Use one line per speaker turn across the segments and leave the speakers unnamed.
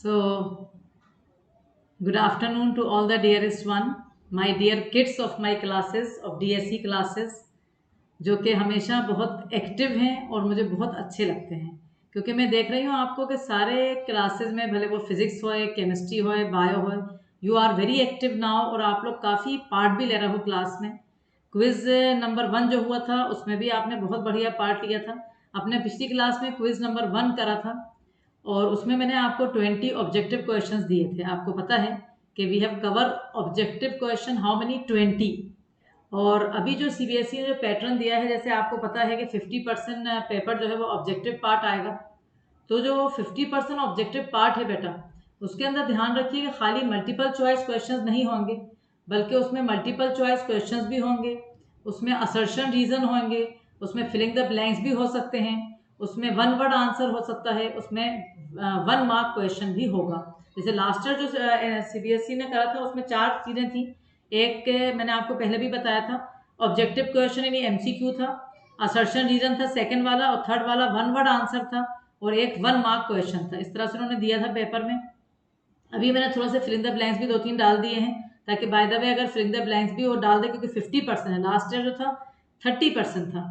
So, good afternoon to all the dearest one, my dear kids of my classes of DSE classes, जो कि हमेशा बहुत active हैं और मुझे बहुत अच्छे लगते हैं क्योंकि मैं देख रही हूँ आपको कि सारे क्लासेस में भले वो फिजिक्स हो, केमिस्ट्री हो, बायो हो, you are very active now और आप लोग काफ़ी पार्ट भी ले रहे हो क्लास में। क्विज नंबर 1 जो हुआ था उसमें भी आपने बहुत बढ़िया पार्ट लिया था। अपने पिछली क्लास में क्विज नंबर 1 करा था और उसमें मैंने आपको 20 ऑब्जेक्टिव क्वेश्चंस दिए थे। आपको पता है कि we have cover objective question how many 20। और अभी जो सीबीएसई ने जो पैटर्न दिया है, जैसे आपको पता है कि 50% पेपर जो है वो ऑब्जेक्टिव पार्ट आएगा। तो जो 50% ऑब्जेक्टिव पार्ट है बेटा, उसके अंदर ध्यान रखिए कि खाली मल्टीपल चॉइस क्वेश्चंस नहीं होंगे, बल्कि उसमें मल्टीपल चॉइस क्वेश्चंस भी होंगे, उसमें असर्शन रीजन होंगे, उसमें फिलिंग द ब्लैंक्स भी हो सकते हैं, उसमें वन वर्ड आंसर हो सकता है, उसमें 1 मार्क क्वेश्चन भी होगा। जैसे लास्ट ईयर जो सीबीएसई ने करा था उसमें 4 चीज़ें थी। एक मैंने आपको पहले भी बताया था, ऑब्जेक्टिव क्वेश्चन यानी एमसीक्यू था, असर्शन रीजन था सेकंड वाला, और थर्ड वाला 1 वर्ड आंसर था, और एक 1 मार्क क्वेश्चन था। इस तरह से उन्होंने दिया था पेपर में। अभी मैंने थोड़ा सा फिलिंग द ब्लैंक्स भी 2-3 डाल दिए हैं, ताकि बाय द वे अगर फिलिंग द ब्लैंक्स भी वो डाल दे, क्योंकि 50% है। लास्ट ईयर जो था 30% था,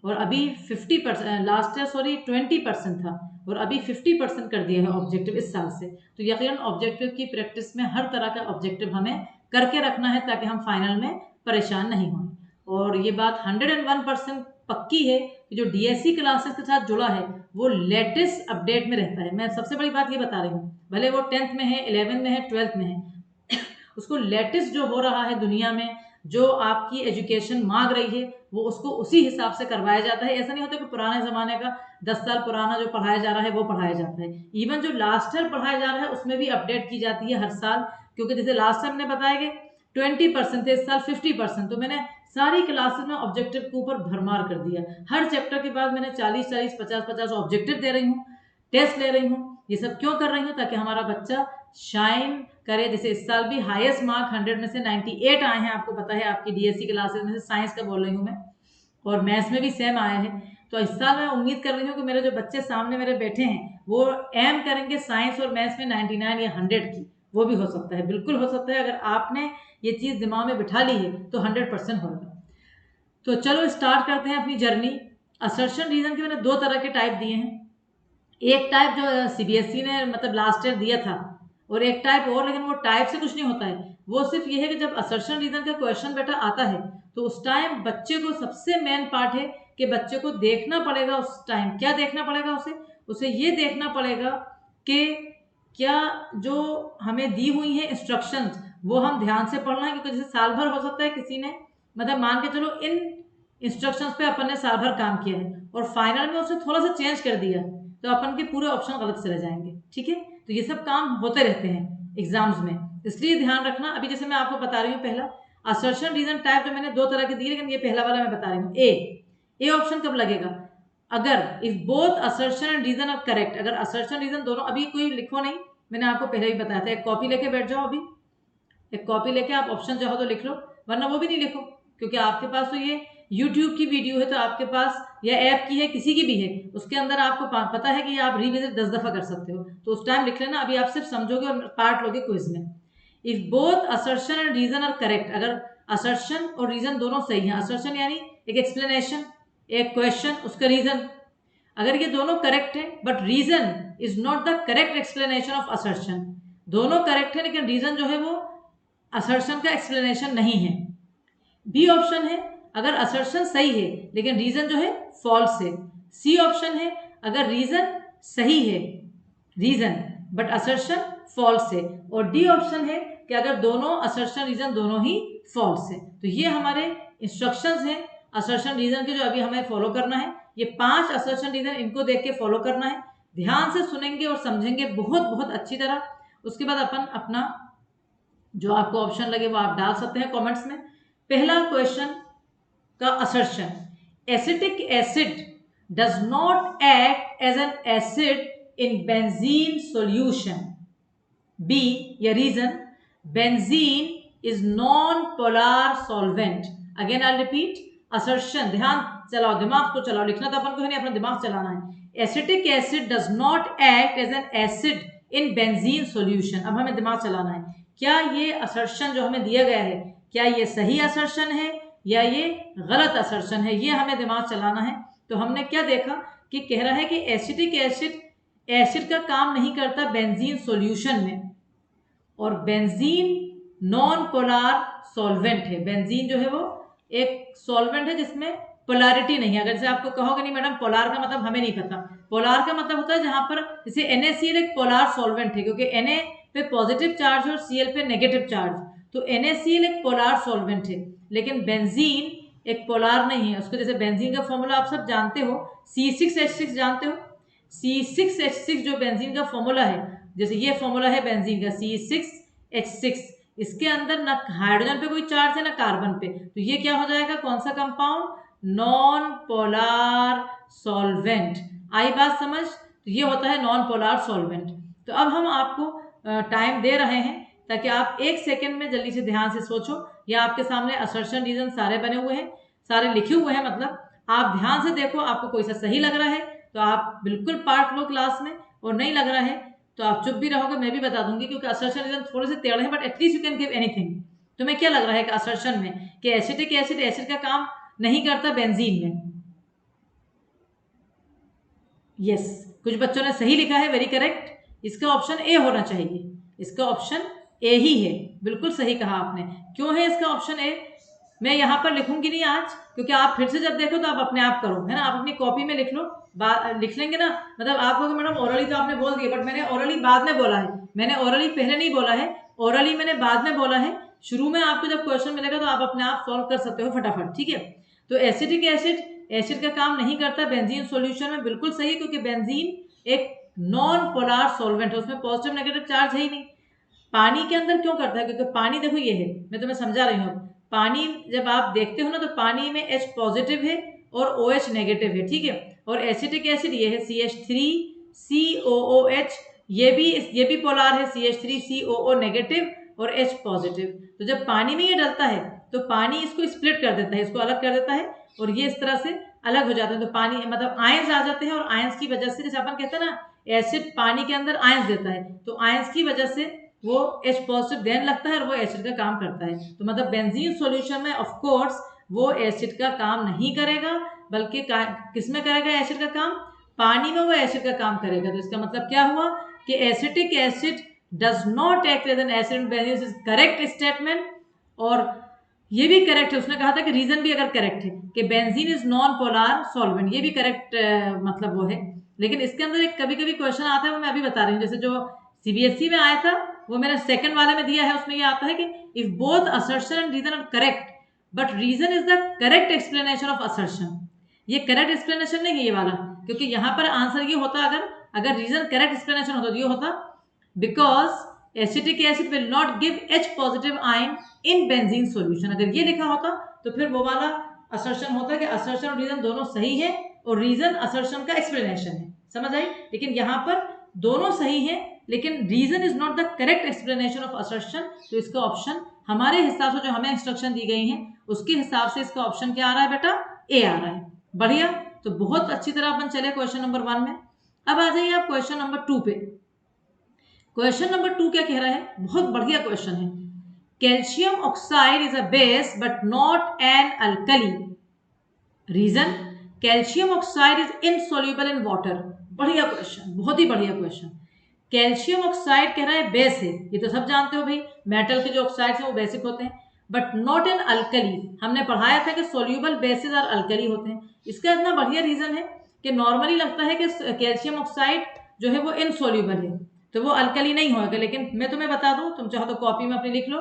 और अभी 50%, लास्ट ईयर सॉरी 20% था, और अभी 50% कर दिया है ऑब्जेक्टिव इस साल से। तो यकीनन ऑब्जेक्टिव की प्रैक्टिस में हर तरह का ऑब्जेक्टिव हमें करके रखना है, ताकि हम फाइनल में परेशान नहीं हों। और ये बात 101% पक्की है कि जो डीएससी क्लासेस के साथ जुड़ा है वो लेटेस्ट अपडेट में रहता है। मैं सबसे बड़ी बात ये बता रही हूँ, भले वो 10th में है, 11th में है, 12th में है, उसको लेटेस्ट जो हो रहा है दुनिया में, जो आपकी एजुकेशन मांग रही है, वो उसको उसी हिसाब से करवाया जाता है। ऐसा नहीं होता कि पुराने ज़माने का 10 साल पुराना जो पढ़ाया जा रहा है वो पढ़ाया जाता है। इवन जो लास्ट ईयर पढ़ाया जा रहा है उसमें भी अपडेट की जाती है हर साल, क्योंकि जैसे लास्ट टाइम मैंने बताया कि 20% थे, इस साल 50%। तो मैंने सारी क्लासेस में ऑब्जेक्टिव के ऊपर भरमार कर दिया। हर चैप्टर के बाद मैंने 40-40, 50-50 ऑब्जेक्टिव दे रही हूँ, टेस्ट ले रही हूँ। ये सब क्यों कर रही हूँ? ताकि हमारा बच्चा शाइन करे। जैसे इस साल भी हाईएस्ट मार्क 100 में से 98 आए हैं। आपको पता है, आपकी डीएससी क्लासेस में से साइंस का बोल रही हूँ मैं, और मैथ्स में भी सेम आया है। तो इस साल मैं उम्मीद कर रही हूँ कि मेरे जो बच्चे सामने मेरे बैठे हैं वो एम करेंगे साइंस और मैथ्स में 99 या 100 की। वो भी हो सकता है, बिल्कुल हो सकता है। अगर आपने ये चीज़ दिमाग में बिठा ली है तो 100% होगा। तो चलो स्टार्ट करते हैं अपनी जर्नी। असर्शन रीजन के मैंने 2 तरह के टाइप दिए हैं। एक टाइप जो सीबीएसई ने मतलब लास्ट ईयर दिया था, और एक टाइप और, लेकिन वो टाइप से कुछ नहीं होता है। वो सिर्फ ये है कि जब असर्शन रीजन का क्वेश्चन बेटा आता है तो उस टाइम बच्चे को सबसे मेन पार्ट है कि बच्चे को देखना पड़ेगा। उस टाइम क्या देखना पड़ेगा उसे? उसे ये देखना पड़ेगा कि क्या जो हमें दी हुई है इंस्ट्रक्शंस वो हम ध्यान से पढ़ना है। क्योंकि जैसे साल भर हो सकता है किसी ने, मतलब मान के चलो इन इंस्ट्रक्शंस पे अपन ने साल भर काम किया है और फाइनल में उसे थोड़ा सा चेंज कर दिया, तो अपन के पूरे ऑप्शन गलत चले जाएंगे। ठीक है, तो ये सब काम होते रहते हैं एग्जाम्स में, इसलिए ध्यान रखना। अभी जैसे मैं आपको बता रही हूँ, पहला असर्शन रीजन टाइप जो मैंने 2 तरह के दिए, लेकिन ये पहला वाला मैं बता रही हूँ। ए ऑप्शन कब लगेगा? अगर if both assertion and reason are correct. अगर असर्शन रीजन दोनों, अभी कोई लिखो नहीं, मैंने आपको पहले ही बताया था। एक कॉपी लेके बैठ जाओ, अभी एक कॉपी लेके आप ऑप्शन चाहो तो लिख लो, वरना वो भी नहीं लिखो, क्योंकि आपके पास तो ये यूट्यूब की वीडियो है, तो आपके पास या ऐप की है, किसी की भी है, उसके अंदर आपको पता है कि आप रिविजिट 10 दफ़ा कर सकते हो, तो उस टाइम लिख लेना। अभी आप सिर्फ समझोगे और पार्ट लोगे क्विज में। If both assertion and reason are correct, अगर असर्शन और रीजन दोनों सही हैं, असर्शन यानी एक एक्सप्लेनेशन, एक क्वेश्चन, उसका रीजन, अगर ये दोनों करेक्ट है but reason is not the correct explanation of assertion, दोनों करेक्ट है लेकिन रीजन जो है वो असर्शन का एक्सप्लेनेशन नहीं है। बी ऑप्शन है, अगर असर्शन सही है लेकिन रीजन जो है फॉल्स है। सी ऑप्शन है, अगर रीजन सही है, रीजन बट असर्शन फॉल्स है। और डी ऑप्शन है कि अगर दोनों असर्शन रीजन दोनों ही फॉल्स है। तो ये हमारे इंस्ट्रक्शंस हैं असर्शन रीजन के, जो अभी हमें फॉलो करना है। ये 5 असर्शन रीजन, इनको देख के फॉलो करना है। ध्यान से सुनेंगे और समझेंगे बहुत बहुत अच्छी तरह। उसके बाद अपन अपना जो आपको ऑप्शन लगे वो आप डाल सकते हैं कमेंट्स में। पहला क्वेश्चन का assertion, acetic acid does not act as an acid in benzene solution. B या reason, benzene is non polar solvent. Again I repeat, assertion, ध्यान चलाओ, दिमाग को चलाओ, लिखना तो अपन को है नहीं, अपना दिमाग चलाना है। Acetic acid does not act as an acid in benzene solution। अब हमें दिमाग चलाना है, क्या ये असर्शन जो हमें दिया गया है, क्या ये सही असर्शन है या ये गलत असर्शन है, ये हमें दिमाग चलाना है। तो हमने क्या देखा कि कह रहा है कि एसिटिक एसिड का काम नहीं करता बेंजीन सॉल्यूशन में, और बेंजीन नॉन पोलार सॉल्वेंट है। बेंजीन जो है वो एक सॉल्वेंट है जिसमें पोलैरिटी नहीं है। अगर जैसे आपको कहोगे नहीं मैडम पोलार का मतलब हमें नहीं पता, पोलार का मतलब होता है जहां पर जैसे NaCl एक पोलार सॉल्वेंट है, क्योंकि Na पे पॉजिटिव चार्ज और Cl पे नेगेटिव चार्ज, तो NaCl एक पोलार सॉल्वेंट है। लेकिन बेंजीन एक पोलार नहीं है। उसको जैसे बेंजीन का फॉर्मूला आप सब जानते हो, C6H6 जानते हो, C6H6 जो बेंजीन का फॉर्मूला है, जैसे ये फॉर्मूला है बेंजीन का C6H6, इसके अंदर ना हाइड्रोजन पे कोई चार्ज है ना कार्बन पे, तो ये क्या हो जाएगा, कौन सा कंपाउंड, नॉन पोलार सॉल्वेंट। आई बात समझ, तो ये होता है नॉन पोलार सॉल्वेंट। तो अब हम आपको टाइम दे रहे हैं ताकि आप 1 सेकेंड में जल्दी से ध्यान से सोचो। या आपके सामने असर्शन रीजन सारे बने हुए हैं, सारे लिखे हुए हैं, मतलब आप ध्यान से देखो, आपको कोई सा सही लग रहा है तो आप बिल्कुल पार्ट लो क्लास में, और नहीं लग रहा है तो आप चुप भी रहोगे, मैं भी बता दूंगी, क्योंकि असर्शन रीजन थोड़े से टेढ़े हैं, but at least you can give anything. तुम्हें क्या लग रहा है कि असर्शन में कि एसिटिक एसिड का काम नहीं करता बेंजीन में? यस, कुछ बच्चों ने सही लिखा है, वेरी करेक्ट। इसका ऑप्शन ए होना चाहिए, इसका ऑप्शन ए ही है, बिल्कुल सही कहा आपने। क्यों है इसका ऑप्शन ए? मैं यहाँ पर लिखूंगी नहीं आज, क्योंकि आप फिर से जब देखो तो आप अपने आप करो, है ना, आप अपनी कॉपी में लिख लो, लिख लेंगे ना, मतलब आप कहोगे मैडम ओरली तो आपने बोल दिया, बट मैंने ओरली बाद में बोला है, मैंने ओरली पहले नहीं बोला है, ओरली मैंने बाद में बोला है। शुरू में आपको जब क्वेश्चन मिलेगा तो आप अपने आप सॉल्व कर सकते हो फटाफट, ठीक है। तो एसिटिक एसिड का काम नहीं करता बेंजीन सॉल्यूशन में, बिल्कुल सही है, क्योंकि बेंजीन एक नॉन पोलार सॉल्वेंट है, उसमें पॉजिटिव नेगेटिव चार्ज है ही नहीं। पानी के अंदर क्यों करता है, क्योंकि पानी देखो ये है, मैं तुम्हें समझा रही हूँ, पानी जब आप देखते हो ना तो पानी में H पॉजिटिव है और OH नेगेटिव है, ठीक है। और एसिटिक एसिड ये है CH3COOH, ये भी पोलार है, CH3COO नेगेटिव और H पॉजिटिव। तो जब पानी में ये डलता है तो पानी इसको स्प्लिट कर देता है, इसको अलग कर देता है, और ये इस तरह से अलग हो जाते हैं। तो पानी मतलब आयंस आ जाते हैं, और आयंस की वजह से, जैसे अपन कहते हैं ना एसिड पानी के अंदर आयंस देता है, तो आयंस की वजह से वो H पॉजिटिव देने लगता है और वो एसिड का काम करता है। तो मतलब बेंजीन सॉल्यूशन में ऑफ कोर्स वो एसिड का काम नहीं करेगा, बल्कि किसमें करेगा एसिड का काम, पानी में वो एसिड का काम करेगा। तो इसका मतलब क्या हुआ कि acetic acid does not act as an acid in benzene is correct statement. और ये भी करेक्ट है, उसने कहा था कि रीजन भी अगर करेक्ट है कि benzene is non polar solvent, ये भी करेक्ट मतलब वो है। लेकिन इसके अंदर एक कभी कभी क्वेश्चन आता है, वो मैं अभी बता रही हूँ, जैसे जो CBSE में आया था वो मैंने सेकंड वाले में दिया है, उसमें ये आता है कि if both assertion and reason are correct but reason is the correct explanation of assertion. ये करेक्ट एक्सप्लेनेशन नहीं है ये वाला, क्योंकि यहाँ पर आंसर ये होता अगर रीजन करेक्ट एक्सप्लेनेशन होता तो ये होता because acetic acid will not give H positive ion in benzene solution. अगर ये लिखा होता तो फिर वो वाला असर्शन होता कि असर्शन और रीजन दोनों सही है और रीजन असर्शन का एक्सप्लेनेशन है, समझ आई। लेकिन यहाँ पर दोनों सही है, लेकिन reason is not the correct explanation of assertion. तो इसका ऑप्शन हमारे हिसाब से जो हमें इंस्ट्रक्शन दी गई है उसके हिसाब से इसका ऑप्शन क्या आ रहा है बेटा, ए आ रहा है। बढ़िया, तो बहुत अच्छी तरह अपन चले क्वेश्चन नंबर 1 में। अब आ जाइए आप क्वेश्चन नंबर 2 पे। क्वेश्चन नंबर 2 क्या कह रहा है, बहुत बढ़िया क्वेश्चन है। Calcium oxide is a base but not an alkali. Reason, calcium oxide is insoluble in water. बढ़िया क्वेश्चन, बहुत ही बढ़िया क्वेश्चन। कैल्शियम ऑक्साइड कह रहा है बेस है, ये तो सब जानते हो भाई, मेटल के जो ऑक्साइड्स हैं वो बेसिक होते हैं, बट नॉट एन अल्कली। हमने पढ़ाया था कि सोल्यूबल बेसिस और अल्कली होते हैं। इसका इतना बढ़िया रीजन है कि नॉर्मली लगता है कि कैल्शियम ऑक्साइड जो है वो इनसॉल्युबल है, तो वो अल्कली नहीं होगा। लेकिन मैं तुम्हें बता दूं, तुम चाहो तो कॉपी में अपनी लिख लो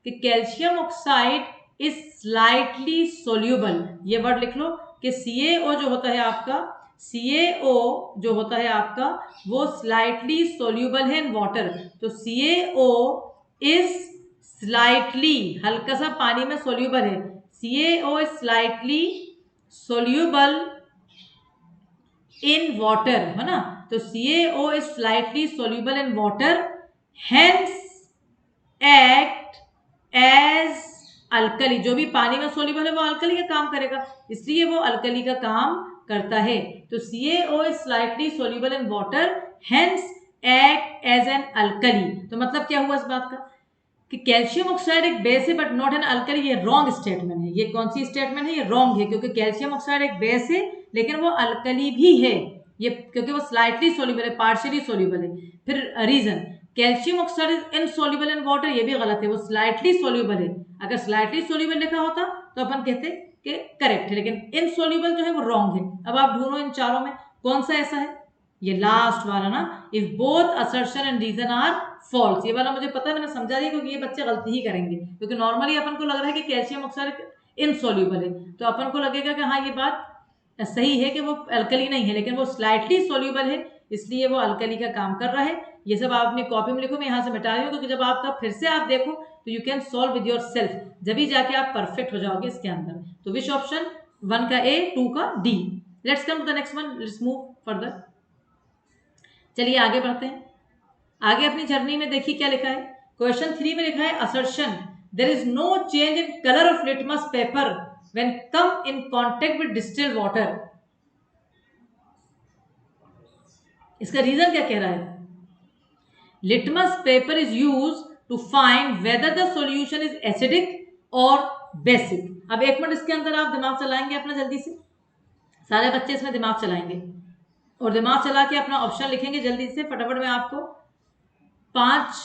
कि calcium oxide is slightly soluble. ये वर्ड लिख लो कि CaO जो होता है आपका, CaO जो होता है आपका वो स्लाइटली सोल्यूबल है इन वाटर। तो CaO इज स्लाइटली, हल्का सा पानी में सोल्यूबल है, CaO is slightly soluble in water, है ना। तो CaO is slightly soluble in water, hence act as alkali. जो भी पानी में सोल्यूबल है वो अल्कली का काम करेगा, इसलिए वो अल्कली का काम करता है। तो CaO is slightly soluble in water, hence act as an alkali. तो मतलब क्या हुआ इस बात का कि कैल्शियम ऑक्साइड एक बेस है बट नॉट एन अल्कली, ये रॉन्ग स्टेटमेंट है। ये कौन सी स्टेटमेंट है? ये रॉन्ग है, क्योंकि कैल्शियम ऑक्साइड एक बेस है लेकिन वो अल्कली भी है, ये क्योंकि वो स्लाइटली सोल्यूबल है, पार्शियली सोल्यूबल है। फिर reason, calcium oxide is insoluble in water, ये भी गलत है, वो स्लाइटली सोल्यूबल है। अगर स्लाइटली सोल्यूबल लिखा होता तो अपन कहते कि करेक्ट है, लेकिन इनसोल्यूबल जो है वो रॉन्ग है। अब आप ढूंढो इन चारों में कौन सा ऐसा है, ये लास्ट वाला ना, if both assertion and reason are false. ये वाला मुझे पता है, मैंने समझा दिया, क्योंकि ये बच्चे गलती ही करेंगे, क्योंकि नॉर्मली अपन को लग रहा है कि कैल्शियम ऑक्साइड इनसोल्यूबल है, तो अपन को लगेगा कि हाँ ये बात सही है कि वो अल्कली नहीं है, लेकिन वो स्लाइटली सोल्यूबल है, इसलिए वो अल्कली का काम कर रहा है। ये सब आप अपनी कॉपी में लिखो, मैं यहाँ से मिटा रही हूँ, क्योंकि जब आपका फिर से आप देखो तो you can solve with your self, जब भी जाके आप परफेक्ट हो जाओगे इसके अंदर। तो विच ऑप्शन? 1 का ए, 2 का D. Let's come to the next one, let's move further. चलिए आगे बढ़ते हैं। आगे अपनी जर्नी में देखिए क्या लिखा है। क्वेश्चन 3 में लिखा है assertion there is no change in colour of litmus paper when come in contact with distilled water. इसका रीजन क्या कह रहा है? Litmus paper is use to find whether the solution is acidic और बेसिक। अब एक मिनट इसके अंदर आप दिमाग चलाएंगे अपना, जल्दी से सारे बच्चे इसमें दिमाग चलाएंगे और दिमाग चला के अपना ऑप्शन लिखेंगे जल्दी से फटाफट। मैं आपको 5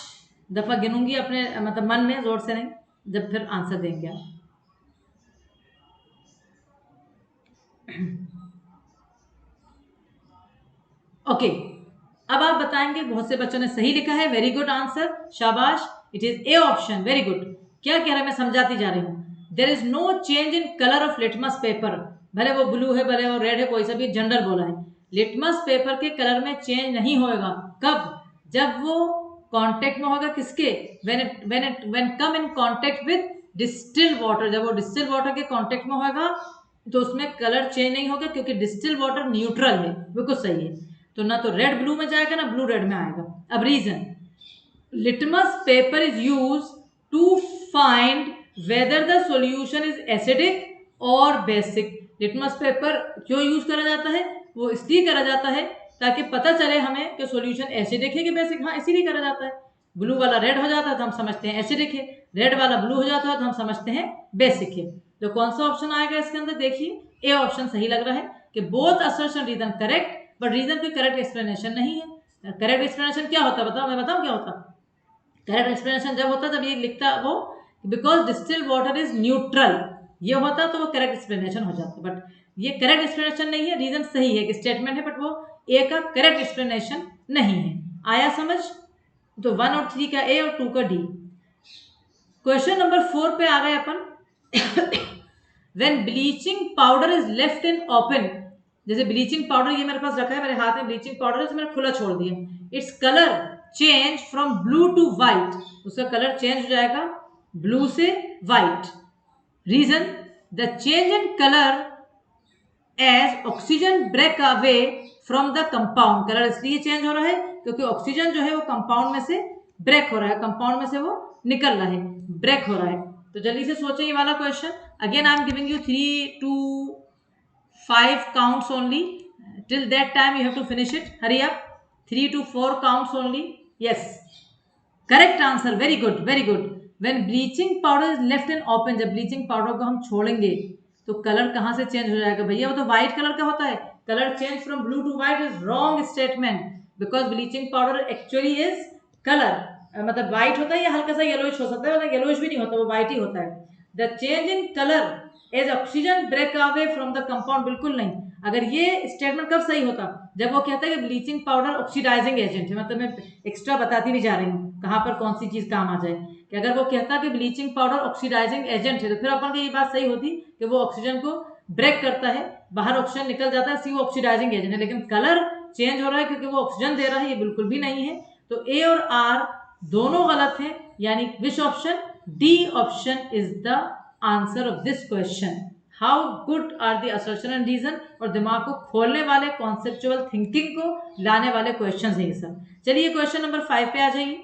दफा गिनूंगी अपने मतलब मन में, जोर से नहीं, जब फिर आंसर देंगे आप। ओके, अब आप बताएंगे। बहुत से बच्चों ने सही लिखा है, वेरी गुड आंसर, शाबाश, it is a option, very good. क्या कह रहा है मैं समझाती जा रही हूँ। There is no change in colour of litmus paper, भले वो ब्लू है भले वो रेड है, कोई सा भी जनरल बोला है, लिटमस पेपर के कलर में चेंज नहीं होएगा। कब? जब वो कांटेक्ट में होगा किसके? When come in contact with distilled water, जब वो डिस्टिल्ड वाटर के कांटेक्ट में होगा तो उसमें कलर चेंज नहीं होगा, क्योंकि डिस्टिल्ड वाटर न्यूट्रल है, बिल्कुल सही है। तो ना तो रेड ब्लू में जाएगा ना ब्लू रेड में आएगा। अब reason, litmus paper is use to find whether the solution is acidic और बेसिक। लिटमस पेपर क्यों यूज करा जाता है? वो इसलिए करा जाता है ताकि पता चले हमें कि सॉल्यूशन एसिडिक है कि बेसिक। हाँ, इसीलिए करा जाता है। ब्लू वाला रेड हो जाता है तो हम समझते हैं एसिडिक है, रेड वाला ब्लू हो जाता है तो हम समझते हैं बेसिक है। तो कौन सा ऑप्शन आएगा इसके अंदर? देखिए, ए ऑप्शन सही लग रहा है कि both assertion reason correct, but reason कोई करेक्ट एक्सप्लेनेशन नहीं है। करेक्ट एक्सप्लेनेशन क्या होता है बताओ, मैं बताऊं क्या होता? करेक्ट एक्सप्लेनेशन जब होता तब ये लिखता वो because distilled water is neutral, ये होता तो वो करेक्ट एक्सप्लेनेशन हो जाता, बट ये करेक्ट एक्सप्लेनेशन नहीं है। रीजन सही है कि स्टेटमेंट है, बट वो ए का करेक्ट एक्सप्लेनेशन नहीं है। आया समझ? तो 1 और 3 का ए और 2 का डी। क्वेश्चन नंबर 4 पे आ गए अपन। When bleaching powder is left in open, जैसे ब्लीचिंग पाउडर ये मेरे पास रखा है, मेरे हाथ में ब्लीचिंग पाउडर है, मैंने खुला छोड़ दिया, it's colour change from blue to white, उसका कलर चेंज हो जाएगा ब्लू से white. Reason, the change in colour as oxygen break away from the compound. Colour इसलिए चेंज हो रहा है क्योंकि ऑक्सीजन जो है वो कंपाउंड में से ब्रेक हो रहा है, कंपाउंड में से वो निकल रहा है, ब्रेक हो रहा है। तो जल्दी से सोचें ये वाला question. Again I am giving you 3 to 5 counts only, till that time you have to finish it, hurry up, 3 to 4 counts only. Yes, correct answer, very good, very good. When bleaching powder is left in open, जब bleaching powder को हम छोड़ेंगे तो colour कहाँ से change हो जाएगा भैया? वो तो व्हाइट कलर का होता है। Colour change from blue to white is wrong statement, because bleaching powder actually is colour, मतलब व्हाइट होता है या हल्का सा येलोइश हो सकता है, मतलब येलोइश भी नहीं होता, वो व्हाइट ही होता है। The change in colour as oxygen break away from the compound, बिल्कुल नहीं। अगर ये स्टेटमेंट कब सही होता? जब वो कहता है कि ब्लीचिंग पाउडर ऑक्सीडाइजिंग एजेंट है, मतलब मैं एक्स्ट्रा बताती नहीं जा रही हूँ कहाँ पर कौन सी चीज काम आ जाए, कि अगर वो कहता कि ब्लीचिंग पाउडर ऑक्सीडाइजिंग एजेंट है तो फिर अपन की ये बात सही होती कि वो ऑक्सीजन को ब्रेक करता है, बाहर ऑक्सीजन निकल जाता है, सी वो ऑक्सीडाइजिंग एजेंट है। लेकिन कलर चेंज हो रहा है क्योंकि वो ऑक्सीजन दे रहा है, ये बिल्कुल भी नहीं है। तो ए और आर दोनों गलत हैं, यानी which option? D option is the answer of this question. How good are the assertion and reason, और दिमाग को खोलने वाले, कॉन्सेप्चुअल थिंकिंग को लाने वाले क्वेश्चन है ये सब। चलिए क्वेश्चन नंबर 5 पे आ जाइए।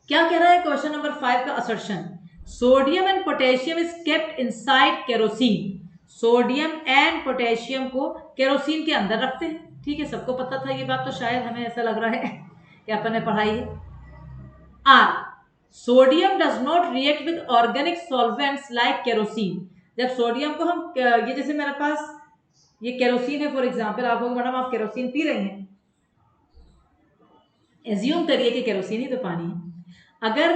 क्या कह रहा है क्वेश्चन नंबर 5 का assertion? Sodium and potassium is kept inside kerosene. Sodium and potassium को केरोसिन के अंदर रखते हैं, ठीक है, सबको पता था ये बात, तो शायद हमें ऐसा लग रहा है कि अपन ने पढ़ाई है। R, sodium does not react with organic solvents like kerosene. जब सोडियम को हम ये जैसे मेरे पास ये केरोसिन है फॉर एग्जांपल, आप मैडम आप केरोसिन पी रही हैं, एज्यूम करिए कि केरोसिन ही तो पानी है। अगर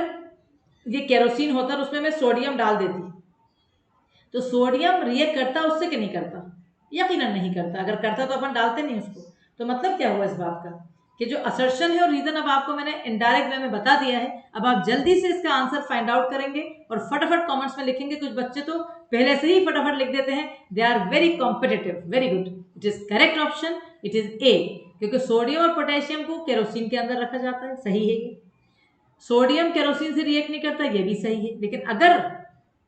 ये केरोसिन होता और उसमें मैं सोडियम डाल देती तो सोडियम रिएक्ट करता उससे कि नहीं करता? यकीनन नहीं करता। अगर करता तो अपन डालते नहीं उसको। तो मतलब क्या हुआ इस बात का कि जो असर्शन है और रीजन अब आपको मैंने इनडायरेक्ट वे में बता दिया है। अब आप जल्दी से इसका आंसर फाइंड आउट करेंगे और फटाफट कमेंट्स में लिखेंगे। कुछ बच्चे तो पहले से ही फटाफट लिख देते हैं, they are very competitive, very good. It is correct option, it is A, क्योंकि सोडियम और पोटेशियम को केरोसिन के अंदर रखा जाता है, सही है ये। सोडियम केरोसिन से रिएक्ट नहीं करता, ये भी सही है। लेकिन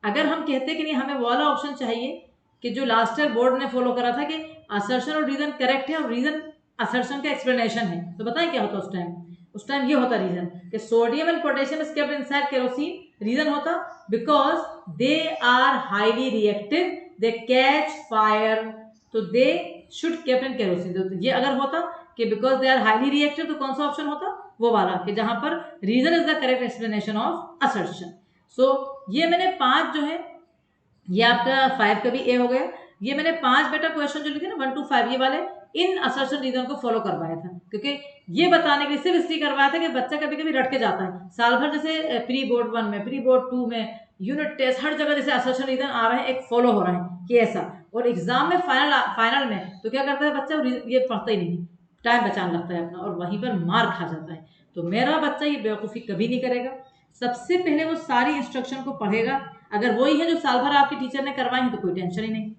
अगर हम कहते कि नहीं हमें वो वाला ऑप्शन चाहिए कि जो लास्ट ईयर बोर्ड ने फॉलो करा था कि असर्शन और रीजन करेक्ट है और रीजन असर्शन का एक्सप्लेनेशन है, तो बताएं क्या होता उस टाइम? उस टाइम ये होता रीजन कि sodium and potassium is kept inside kerosene. Reason होता because they are highly reactive, they catch fire, तो they should kept in kerosene. तो ये अगर होता कि because they are highly reactive, तो कौन सा ऑप्शन होता? वो वाला कि जहां पर reason is the correct explanation of assertion. So ये मैंने 5 जो है, ये आपका 5 का भी ए हो गया। ये मैंने 5 बेटा क्वेश्चन जो लिखे ना 1 to 5, ये वाले इन असर्शन रीजन को फॉलो करवाया था, क्योंकि ये बताने के लिए सिर्फ इसलिए करवाया था कि बच्चा कभी कभी रट के जाता है साल भर, जैसे प्री बोर्ड 1 में, प्री बोर्ड 2 में, यूनिट टेस्ट, हर जगह जैसे असर्शन रीजन आ रहे हैं, एक फॉलो हो रहा है कि ऐसा, और एग्जाम में फाइनल में तो क्या करता है बच्चा, ये पढ़ता ही नहीं, टाइम बचाने लगता है अपना और वहीं पर मार खा जाता है। तो मेरा बच्चा ये बेवकूफ़ी कभी नहीं करेगा। सबसे पहले वो सारी इंस्ट्रक्शन को पढ़ेगा। अगर वही है जो साल भर आपके टीचर ने करवाई है तो कोई टेंशन ही नहीं।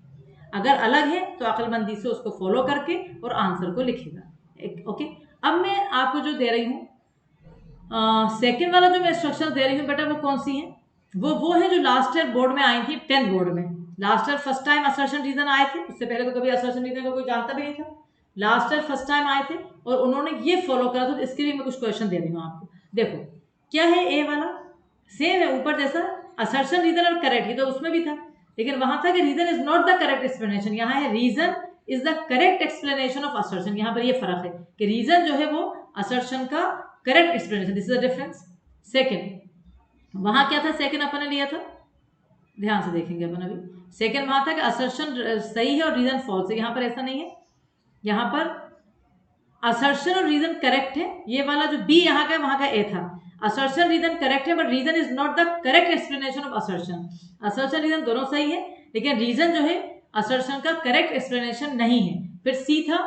अगर अलग है तो अक्लमंदी से उसको फॉलो करके और आंसर को लिखेगा। ओके, अब मैं आपको जो दे रही हूँ सेकेंड वाला जो मैं इंस्ट्रक्शन दे रही हूँ बेटा, वो कौन सी है? वो है जो लास्ट ईयर बोर्ड में आई थी, 10th बोर्ड में। Last year first time assertion reason आए थे, उससे पहले तो कभी असर्शन रीजन को कोई जानता भी नहीं था। लास्ट ईयर फर्स्ट टाइम आए थे और उन्होंने ये फॉलो करा था, तो इसके लिए मैं कुछ क्वेश्चन दे रही हूँ आपको। देखो क्या है, ए वाला सेम है ऊपर जैसा, असर्शन रीजन और करेक्ट, ये तो उसमें भी था, लेकिन वहां था कि reason is not the correct explanation. यहाँ है reason is the correct explanation of assertion. यहाँ पर ये फर्क है कि रीजन जो है वो असर्शन का correct explanation, this is the difference. Second, वहां क्या था? सेकेंड अपन ने लिया था, ध्यान से देखेंगे अपन अभी। सेकेंड वहां था कि असर्शन सही है और रीजन फॉल्स है। यहाँ पर ऐसा नहीं है, यहाँ पर असर्शन और रीजन करेक्ट है। ये वाला जो बी यहाँ का है वहां का ए था। असर्शन रीजन करेक्ट है but reason is not the correct explanation of assertion. Assertion reason दोनों सही है, लेकिन रीजन जो है असर्शन का करेक्ट एक्सप्लेनेशन नहीं है। फिर सी था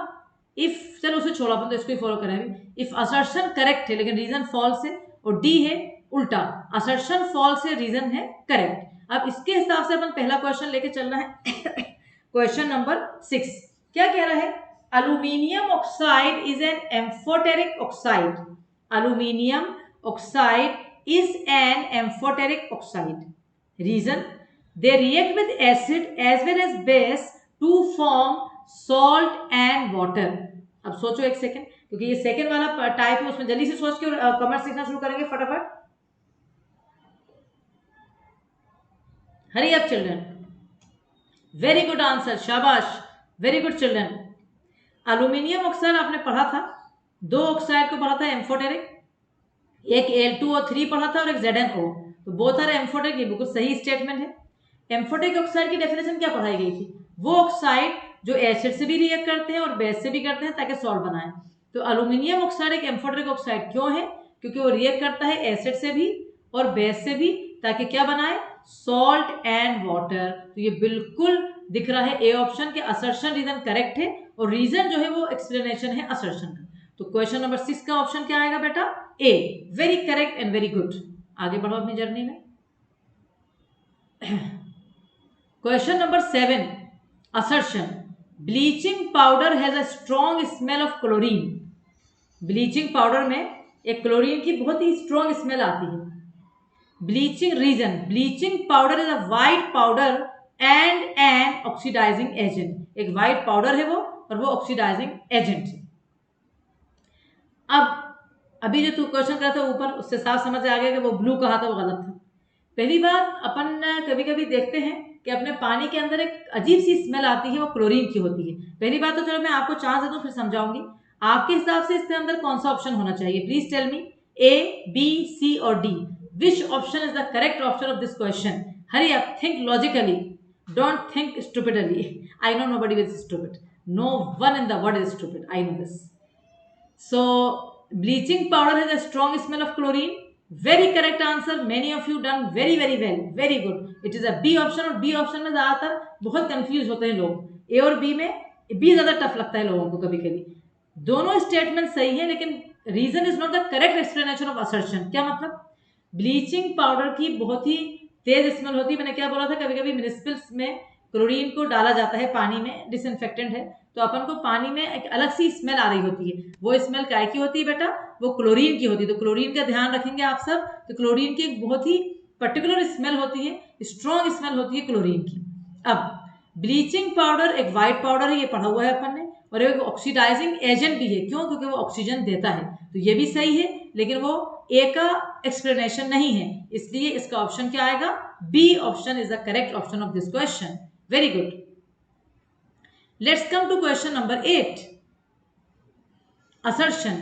इफ, चलो उसे छोड़ा अपन तो इसको ही फॉलो करें अभी। इफ असर्शन करेक्ट है लेकिन रीजन फॉल्स है, और डी है उल्टा, असर्शन फॉल्स है रीजन है करेक्ट। अब इसके हिसाब से अपन पहला क्वेश्चन लेके चलना है क्वेश्चन नंबर 6 क्या कह रहा है? Aluminium oxide is an amphoteric oxide. Aluminium oxide is an amphoteric oxide. Reason: they react with acid as well as base to form salt and water. अब सोचो एक सेकेंड, क्योंकि ये सेकेंड वाला टाइप है, उसमें जल्दी से सोच के कमेंट्स लिखना शुरू करेंगे फटाफट। Hurry up children, very good answer, शाबाश, very good children. Aluminium oxide आपने पढ़ा था, 2 ऑक्साइड को पढ़ा था एम्फोटेरिक, एक Al2O3 पढ़ा था और एक ZnO, तो बोथ आर एम्फोटेरिक। ये बिल्कुल सही स्टेटमेंट है। एम्फोटेरिक ऑक्साइड की डेफिनेशन क्या पढ़ाई गई थी? वो ऑक्साइड जो एसिड से भी रिएक्ट करते हैं और बेस से भी करते हैं ताकि सॉल्ट बनाए। तो एल्यूमिनियम ऑक्साइड एक एम्फोटेरिक ऑक्साइड क्यों है? क्योंकि वो रिएक्ट करता है एसिड से भी और बेस से भी, ताकि क्या बनाए? Salt and water. तो ये बिल्कुल दिख रहा है ए ऑप्शन के असर्शन रीजन करेक्ट है और रीजन जो है वो एक्सप्लेनेशन है असर्शन का। तो क्वेश्चन नंबर 6 का ऑप्शन क्या आएगा बेटा? A, very correct and very good. आगे बढ़ो अपनी जर्नी में। Question number 7, assertion, bleaching powder has a strong smell of chlorine. Bleaching powder में एक क्लोरीन की बहुत ही स्ट्रॉन्ग स्मेल आती है। Bleaching reason, bleaching powder is a white powder and an oxidising agent. एक वाइट पाउडर है वो और वो ऑक्सीडाइजिंग एजेंट है। अब अभी जो तू क्वेश्चन करा था ऊपर, उससे साफ समझ आ गया कि वो ब्लू कहा था वो गलत था। पहली बात, अपन कभी कभी देखते हैं कि अपने पानी के अंदर एक अजीब सी स्मेल आती है, वो क्लोरीन की होती है। पहली बात तो चलो मैं आपको चांस दे दूं, फिर समझाऊंगी। आपके हिसाब से इसके अंदर कौन सा ऑप्शन होना चाहिए? Please tell me, A, B, C और D. Which option is the correct option of this question? Hurry up, think logically, don't think stupidly. I know nobody is stupid, no one in the world is stupid, I know this. So bleaching powder has a strong smell of chlorine. Very correct answer, many of you done very very well, very good. It is a B option, और B option में ज्यादातर बहुत confuse होते हैं लोग, A और B में B ज्यादा टफ लगता है लोगों को कभी कभी। दोनों स्टेटमेंट सही है, लेकिन reason is not the correct explanation of assertion. क्या मतलब? ब्लीचिंग पाउडर की बहुत ही तेज स्मेल होती है। मैंने क्या बोला था, कभी कभी म्युनिसिपल्स में क्लोरीन को डाला जाता है पानी में, डिसइंफेक्टेंट है, तो अपन को पानी में एक अलग सी स्मेल आ रही होती है। वो स्मेल काय की होती है बेटा? वो क्लोरीन की होती है। तो क्लोरीन का ध्यान रखेंगे आप सब, तो क्लोरीन की एक बहुत ही पर्टिकुलर स्मेल होती है, स्ट्रॉन्ग स्मेल होती है क्लोरीन की। अब ब्लीचिंग पाउडर एक व्हाइट पाउडर है, ये पढ़ा हुआ है अपन ने, और एक ऑक्सीडाइजिंग एजेंट भी है। क्यों? क्योंकि वो ऑक्सीजन देता है। तो ये भी सही है, लेकिन वो ए का एक्सप्लेनेशन नहीं है, इसलिए इसका ऑप्शन क्या आएगा? B option is the correct option of this question. Very good. Let's come to question number 8. Assertion.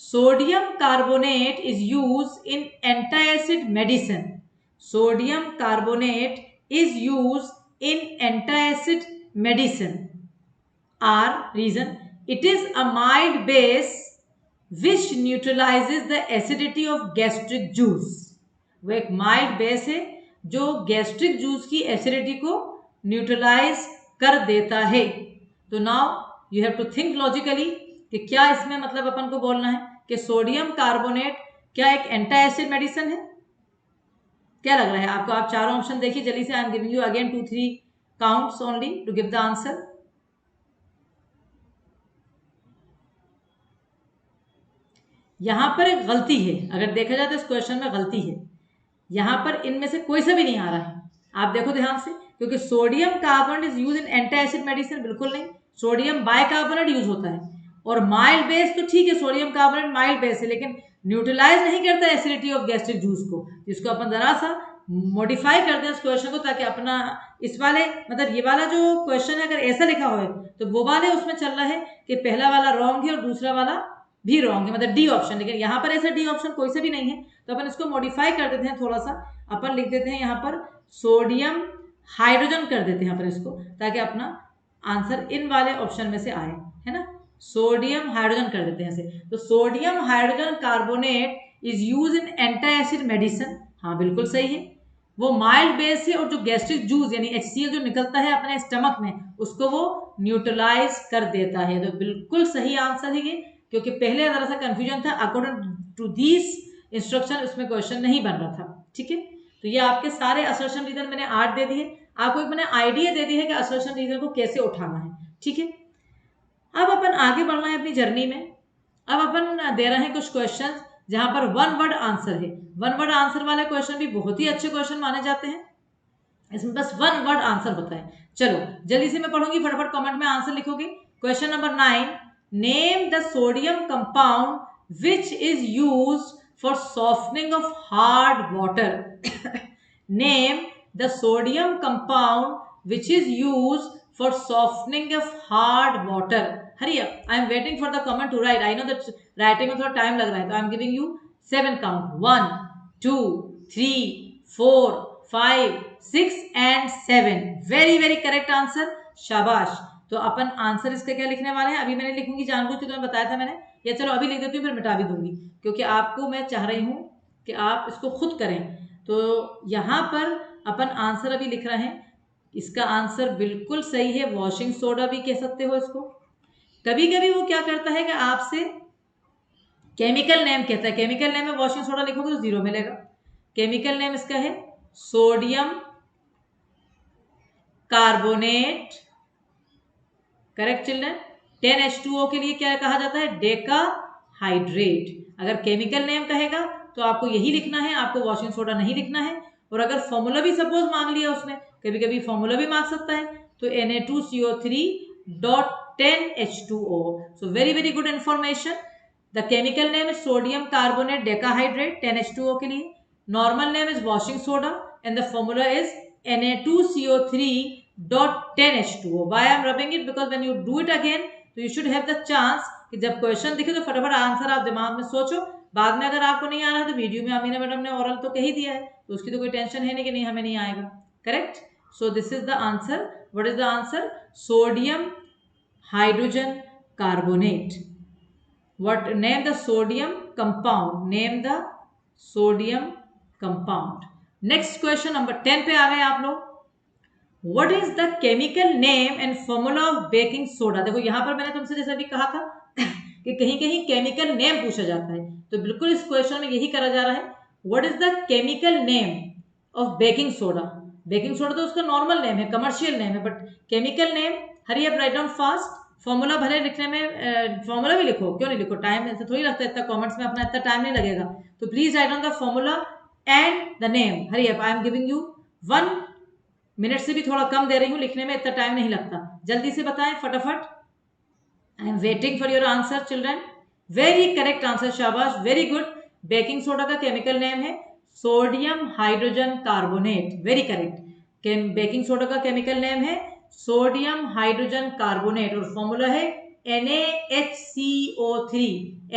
Sodium carbonate is used in antacid medicine. Sodium carbonate is used in antacid medicine. R. Reason. It is a mild base which neutralizes the acidity of gastric juice. वो एक mild base है जो gastric juice की acidity को neutralise कर देता है। तो now you have to think logically कि क्या इसमें मतलब अपन को बोलना है कि सोडियम कार्बोनेट क्या एक एंटी एसिड मेडिसिन है? क्या लग रहा है आपको? आप चारों ऑप्शन देखिए जल्दी से। I am giving you again 2-3 counts only to give the answer. यहां पर एक गलती है, अगर देखा जाए तो इस क्वेश्चन में गलती है। यहां पर इनमें से कोई सा भी नहीं आ रहा है। आप देखो ध्यान से, क्योंकि sodium carbonate is use in anti acid medicine, बिल्कुल नहीं। सोडियम बाइकार्बोनेट यूज होता है, और माइल्ड बेस तो ठीक है, सोडियम कार्बोनेट माइल्ड बेस है, लेकिन न्यूट्रलाइज नहीं करता एसिडिटी ऑफ गैस्ट्रिक जूस को। जिसको अपन जरा सा मॉडिफाई करते हैं इस क्वेश्चन को, ताकि अपना इस वाले मतलब ये वाला जो क्वेश्चन है अगर ऐसा लिखा हो तो वो वाले उसमें चल रहा है कि पहला वाला रॉन्ग है और दूसरा वाला भी रॉन्ग है, मतलब डी ऑप्शन। लेकिन यहाँ पर ऐसा डी ऑप्शन कोई सा भी नहीं है, तो अपन इसको मॉडिफाई कर देते हैं थोड़ा सा। अपन लिख देते हैं यहाँ पर सोडियम हाइड्रोजन कर देते हैं अपन इसको, ताकि अपना आंसर इन वाले ऑप्शन में से आए, है ना। सोडियम हाइड्रोजन कर देते हैं ऐसे। तो sodium hydrogen carbonate is use in anti acid medicine. हाँ बिल्कुल सही है। वो माइल्ड बेस है, और जो गैस्ट्रिक जूस यानी HCl जो निकलता है अपने स्टमक में, उसको वो न्यूट्रलाइज कर देता है। तो बिल्कुल सही आंसर है ये, क्योंकि पहले जरा सा कंफ्यूजन था। अकॉर्डिंग टू दिस इंस्ट्रक्शन उसमें क्वेश्चन नहीं बन रहा था, ठीक है। तो ये आपके सारे असर्शन रीजन मैंने 8 दे दिए। आपको एक मैंने आइडिया दे दी है कि असर्शन रीजन को कैसे उठाना है, ठीक है। अब अपन आगे बढ़ना है अपनी जर्नी में। अब अपन दे रहे हैं कुछ क्वेश्चन जहां पर वन वर्ड आंसर है। वन वर्ड आंसर वाले क्वेश्चन भी बहुत ही अच्छे क्वेश्चन माने जाते हैं। इसमें बस वन वर्ड आंसर होता है। चलो जल्दी से मैं पढ़ूंगी, फटाफट कमेंट में आंसर लिखोगे। Question number 9, name the sodium compound which is used for softening of hard water. Name the sodium compound which is used for softening of hard water. Hurry up, I am waiting for the comment to write. I know that writing में थोड़ा time लग रहा है, तो I am giving you 7 count, 1 2 3 4 5 6 and 7. very very correct answer, शाबाश। तो अपन answer इसका क्या लिखने वाले हैं? अभी मैंने लिखूंगी जानबूझ के, तुम्हें बताया था मैंने, या चलो अभी लिख देती हूँ फिर मिटा भी दूंगी, क्योंकि आपको मैं चाह रही हूँ कि आप इसको खुद करें। तो यहाँ पर अपन आंसर अभी लिख रहे हैं। इसका आंसर बिल्कुल सही है, वॉशिंग सोडा भी कह सकते हो इसको। कभी कभी वो क्या करता है कि आपसे केमिकल नेम कहता है, केमिकल नेम में वॉशिंग सोडा लिखोगे तो 0 मिलेगा। केमिकल नेम इसका है sodium carbonate, correct children. 10H2O के लिए क्या कहा जाता है? डेका हाइड्रेट। अगर केमिकल नेम कहेगा तो आपको यही लिखना है, आपको वॉशिंग सोडा नहीं लिखना है। और अगर फॉर्मूला भी सपोज मांग लिया उसने, कभी कभी फॉर्मूला भी मांग सकता है, तो Na2CO3.10H2O। So very very good information. The chemical name is sodium carbonate decahydrate 10H2O के लिए। Normal name is washing soda and the formula is Na2CO3.10H2O. Why I am rubbing it? Because when you do it again, तो you should have the chance कि जब question दिखे तो फटाफट answer आप दिमाग में सोचो. बाद में अगर आपको नहीं आ रहा तो वीडियो में अमीना मैडम ने ओरल तो कह ही दिया है, तो उसकी तो कोई टेंशन है नहीं कि नहीं हमें नहीं आएगा. Correct. So this is the answer. What is the answer? Sodium hydrogen carbonate. What? Name the sodium compound. Name the sodium compound. Next question number 10 पे आ गए आप लोग. What is the chemical name and formula of baking soda? देखो यहाँ पर मैंने तुमसे जैसा भी कहा था कि कहीं कहीं केमिकल नेम पूछा जाता है, तो बिल्कुल इस क्वेश्चन में यही करा जा रहा है. What is the chemical name of baking soda? Baking soda तो उसका नॉर्मल नेम है, कमर्शियल नेम है, but chemical name. Hari up, write down fast. Formula भले लिखने में फॉर्मूला भी लिखो, क्यों नहीं लिखो, टाइम ऐसे थोड़ी लगता है, इतना कमेंट्स में अपना इतना टाइम नहीं लगेगा, तो please right down the formula and the name. Hari up, I am giving you 1 minute से भी थोड़ा कम दे रही हूँ, लिखने में इतना टाइम नहीं लगता. जल्दी से बताएं फटाफट. आई am waiting for your answer children. Very correct answer, शाबाश, वेरी गुड. बेकिंग सोडा का केमिकल नेम है sodium hydrogen carbonate. Very correct. Baking soda का केमिकल नेम है सोडियम हाइड्रोजन कार्बोनेट और फॉर्मूला है NaHCO3.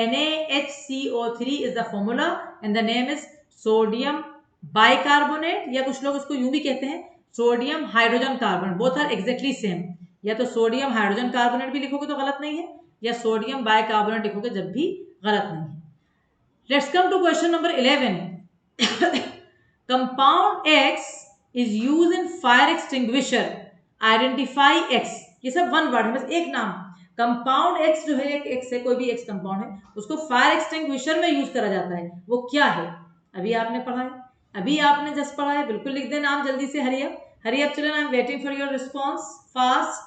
NaHCO3 is the formula and the name is sodium bicarbonate, या कुछ लोग उसको यूं भी कहते हैं sodium hydrogen carbonate. Both are exactly same. या तो सोडियम हाइड्रोजन कार्बोनेट भी लिखोगे तो गलत नहीं है, या सोडियम बाइकार्बोनेट लिखोगे जब भी गलत नहीं है. Let's come to question number 11. Compound X is used in fire extinguisher. Identify X. ये सब वन वर्ड है, बस एक नाम. कंपाउंड X जो है, एक X है, कोई भी X कंपाउंड है, उसको फायर एक्सटिंग्विशर में यूज करा जाता है. वो क्या है? अभी आपने पढ़ा है, अभी आपने जस्ट पढ़ा है. बिल्कुल लिख दे नाम जल्दी से. Hurry up, Hari up children, I am waiting for your response. Fast.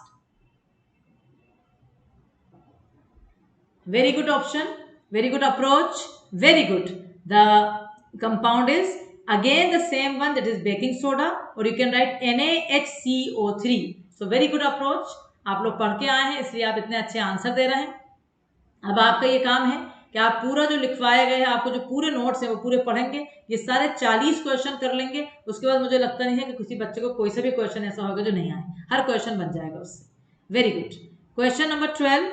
Very good option, very good approach, very good. The compound is again the same one, that is baking soda, or you can write NaHCO3. so very good approach. आप लोग पढ़ के आए हैं इसलिए आप इतने अच्छे आंसर दे रहे हैं. अब आपका ये काम है कि आप पूरा जो लिखवाया गया है, आपको जो पूरे नोट्स हैं वो पूरे पढ़ेंगे. ये सारे 40 क्वेश्चन कर लेंगे. उसके बाद मुझे लगता नहीं है कि किसी बच्चे को कोई सा भी क्वेश्चन ऐसा होगा जो नहीं आए. हर क्वेश्चन बन जाएगा उससे. Very good. Question number 12.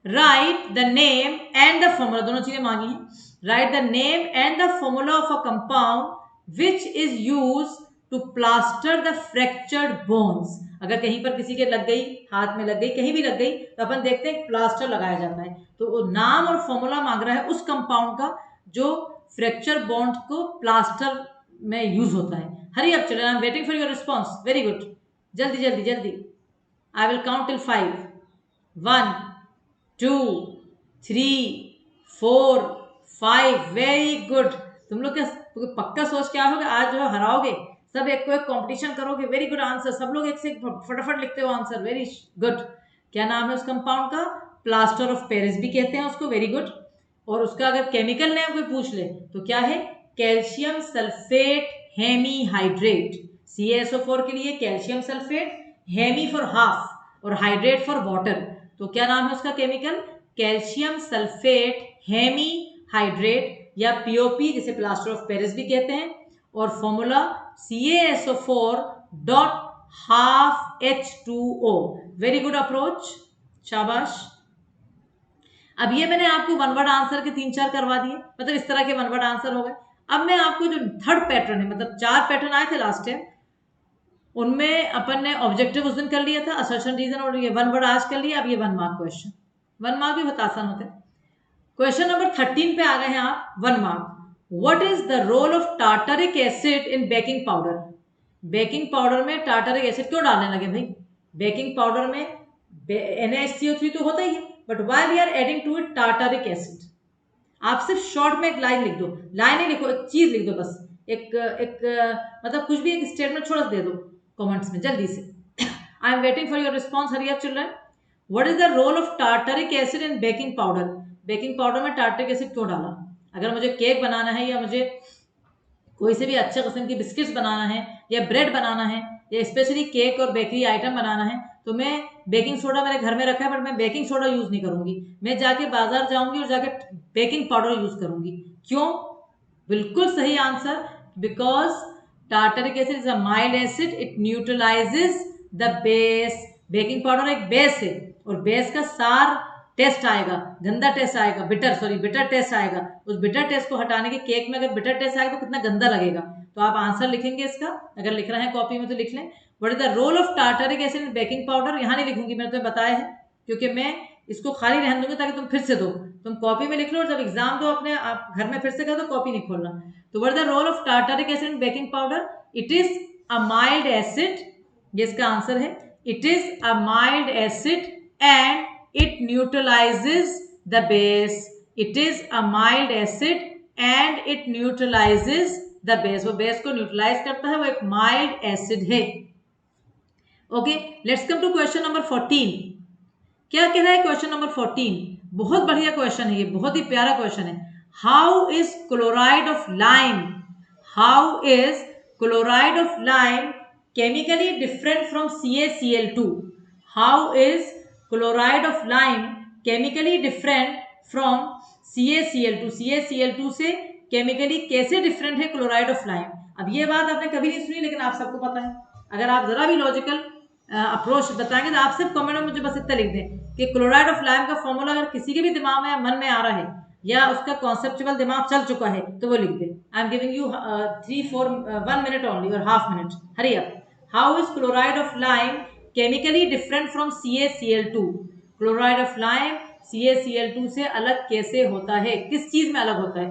Right the name and the formula, दोनों चीजें मांगी हैं. Write the name and the formula of a compound which is used to plaster the fractured bones. अगर कहीं पर किसी के लग गई, हाथ में लग गई, कहीं भी लग गई, तो अपन देखते हैं प्लास्टर लगाया जाता है. तो नाम और फॉर्मूला मांग रहा है उस कंपाउंड का जो फ्रैक्चर बोन्स को प्लास्टर में यूज होता है. हरी up children, I am waiting for your response. Very good. जल्दी जल्दी जल्दी. I will count till 5. 1 2 3 4 5. Very good. तुम लोग क्या पक्का सोच के आओगे आज जो है हराओगे, सब एक को एक कॉम्पिटिशन करोगे. Very good answer. सब लोग एक से फटाफट लिखते हो आंसर. Very good. क्या नाम है उस कंपाउंड का? प्लास्टर ऑफ पेरिस भी कहते हैं उसको. Very good. और उसका अगर केमिकल नेम कोई पूछ ले तो क्या है? Calcium sulphate hemihydrate. CaSO4 के लिए calcium sulphate, hemi for half और हाइड्रेट फॉर वाटर. तो क्या नाम है उसका chemical? Calcium sulphate hemi hydrate, या POP जिसे प्लास्टर ऑफ पेरिस भी कहते हैं. और formula CaSO4 dot half H2O. Very good approach, शाबाश. अब ये मैंने आपको वन वर्ड आंसर के 3-4 करवा दिए, मतलब इस तरह के वन वर्ड आंसर हो गए. अब मैं आपको जो थर्ड पैटर्न है, मतलब 4 पैटर्न आए थे लास्ट टाइम, उनमें अपन ने ऑब्जेक्टिव उस दिन कर लिया था, असर्शन रीजन, और ये वन वर्ड आज कर लिया. अब ये 1 मार्क क्वेश्चन. 1 मार्क भी बहुत आसान होते हैं. क्वेश्चन नंबर 13 पे आ गए हैं आप. 1 mark. What is the role of tartaric acid in baking powder? Baking powder में टार्टरिक एसिड क्यों डालने लगे भाई? बेकिंग पाउडर में NaHCO3 तो होता ही है, but why we are adding to it tartaric acid? आप सिर्फ शॉर्ट में एक लाइन लिख दो. लाइन ही लिखो, एक चीज लिख दो बस. एक मतलब कुछ भी एक स्टेटमेंट छोड़ दे दो कमेंट्स में जल्दी से. I am waiting for your response. Hurry up children. What is the role of tartaric acid in baking powder? Baking powder में टार्टरिक एसिड क्यों डाला? अगर मुझे केक बनाना है, या मुझे कोई से भी अच्छे किस्म की बिस्किट्स बनाना है, या ब्रेड बनाना है, या स्पेशली केक और बेकरी आइटम बनाना है, तो मैं बेकिंग सोडा मेरे घर में रखा है, बट मैं बेकिंग सोडा यूज नहीं करूंगी. मैं जाके बाजार जाऊंगी और जाके बेकिंग पाउडर यूज करूंगी. क्यों? बिल्कुल सही answer. Because tartaric acid is a mild acid, it neutralises the base. Baking powder एक बेस है और बेस का सार टेस्ट आएगा, गंदा टेस्ट आएगा, बिटर टेस्ट आएगा। उस बिटर टेस्ट को हटाने के केक में अगर बिटर टेस्ट आएगा तो कितना गंदा लगेगा। तो आप आंसर लिखेंगे इसका, अगर लिख रहे हैं कॉपी में तो लिख लें। What is the role of tartaric acid in baking powder? यहाँ नहीं लिखूंगी, मैंने तुम्हें बताया है, क्योंकि मैं इसको खाली रहने दूंगी ताकि तुम फिर से दो। तुम कॉपी में लिख लो और जब एग्जाम दो अपने आप घर में फिर से करो तो कॉपी नहीं खोलना। तो what is the role of tartaric acid in baking powder? It is a mild acid, ये इसका आंसर है। It is a mild acid and it neutralizes the base. It is a mild acid and it neutralizes the base. वो base को neutralise करता है, वो एक mild acid है। Okay, let's come to question number 14। क्या कह रहा है क्वेश्चन नंबर 14? बहुत बढ़िया क्वेश्चन है ये, बहुत ही प्यारा क्वेश्चन है। How is chloride of lime, how is chloride of lime chemically different from CaCl2? How is chloride of lime chemically different from CaCl2? CaCl2 से केमिकली कैसे डिफरेंट है क्लोराइड ऑफ लाइम? अब ये बात आपने कभी नहीं सुनी, लेकिन आप सबको पता है। अगर आप जरा भी लॉजिकल अप्रोच बताएंगे तो आप सिर्फ कमेंट में मुझे बस इतना लिख दें कि क्लोराइड ऑफ लाइम का फॉर्मूला अगर किसी के भी दिमाग में या मन में आ रहा है या उसका कॉन्सेप्चुअल दिमाग चल चुका है तो वो लिख दे। I am giving you 1 minute only और half minute, hurry up. How is chloride of lime chemically different from CaCl2? Chloride of lime CaCl2 से अलग कैसे होता है, किस चीज में अलग होता है?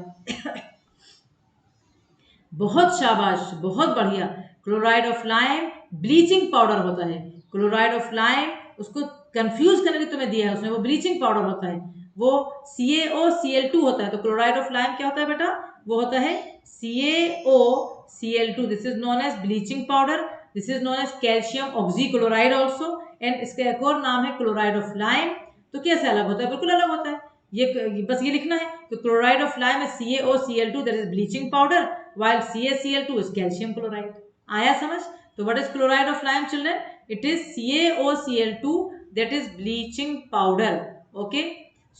बहुत शाबाश, बहुत बढ़िया। Chloride of lime bleaching powder होता है। क्लोराइड ऑफ लाइम, उसको कंफ्यूज करने के लिए तुम्हें दिया है उसने, वो ब्लीचिंग पाउडर होता है, वो CaOCl2 होता है। तो क्लोराइड ऑफ लाइम क्या होता है बेटा? वो होता है CaOCl2। This is known as bleaching powder, this is known as calcium oxychloride also, and इसका एक और नाम है क्लोराइड ऑफ लाइम। तो कैसे अलग होता है? बिल्कुल अलग होता है। ये बस ये लिखना है कि chloride of lime is CaOCl2, that is bleaching powder, while CaCl2 is calcium chloride. आया समझ? तो what is chloride of lime children? It is CaOCl2, that is bleaching powder. Okay,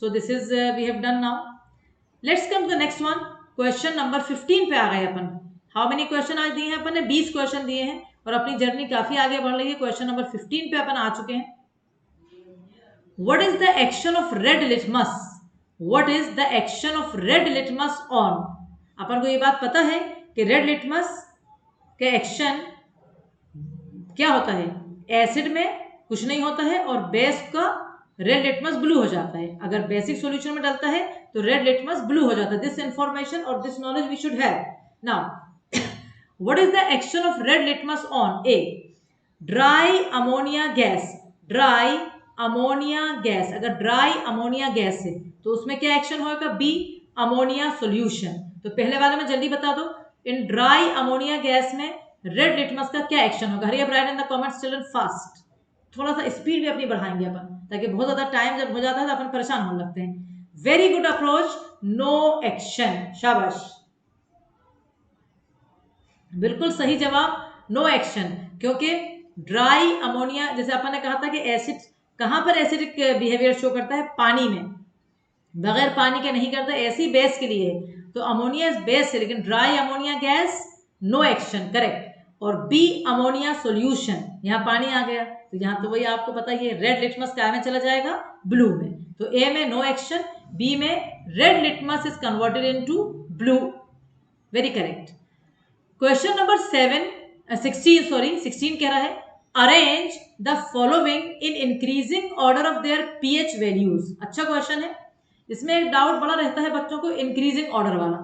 so this is we have done now. Let's come to the next one. Question number 15 पे आ गए अपन। How many question आज दिए हैं अपन ने? 20 question दिए हैं और अपनी जर्नी काफी आगे बढ़ रही है। क्वेश्चन नंबर 15 पे अपन आ चुके हैं। What is the action of red litmus? What is the action of red litmus on? अपन को ये बात पता है कि रेड लिटमस का एक्शन क्या होता है? एसिड में कुछ नहीं होता है और बेस का रेड लिटमस ब्लू हो जाता है। अगर बेसिक सॉल्यूशन में डलता है तो रेड लिटमस ब्लू हो जाता है। दिस इंफॉर्मेशन और this knowledge we should have. Now what is the action of red litmus on? A, dry ammonia gas. Dry ammonia gas, अगर ड्राई अमोनिया गैस है तो उसमें क्या एक्शन होगा? B, ammonia solution. तो पहले वाले में जल्दी बता दो, इन ड्राई अमोनिया गैस में रेड लिटमस का क्या एक्शन होगा? Hurry up write in the comments children fast. थोड़ा सा स्पीड भी अपनी बढ़ाएंगे अपन, ताकि बहुत ज्यादा टाइम जब हो जाता है तो अपन परेशान होने लगते हैं। Very good approach, no action, शाबाश, बिल्कुल सही जवाब, नो एक्शन। क्योंकि ड्राई अमोनिया, जैसे अपन ने कहा था कि एसिड कहां पर एसिडिक बिहेवियर शो करता है? पानी में, बगैर पानी के नहीं करता, ऐसी बेस के लिए है। तो अमोनिया इज बेस है, लेकिन dry ammonia gas no action, correct. और बी, अमोनिया सॉल्यूशन, यहाँ पानी आ गया तो यहाँ तो वही आपको पता ही है, रेड लिटमस क्या में चला जाएगा? ब्लू में। तो ए में नो एक्शन, बी में red litmus is converted into blue, very correct. Question number 16 कह रहा है arrange the following in increasing order of their pH values. अच्छा क्वेश्चन है, इसमें एक डाउट बड़ा रहता है बच्चों को, इंक्रीजिंग ऑर्डर वाला,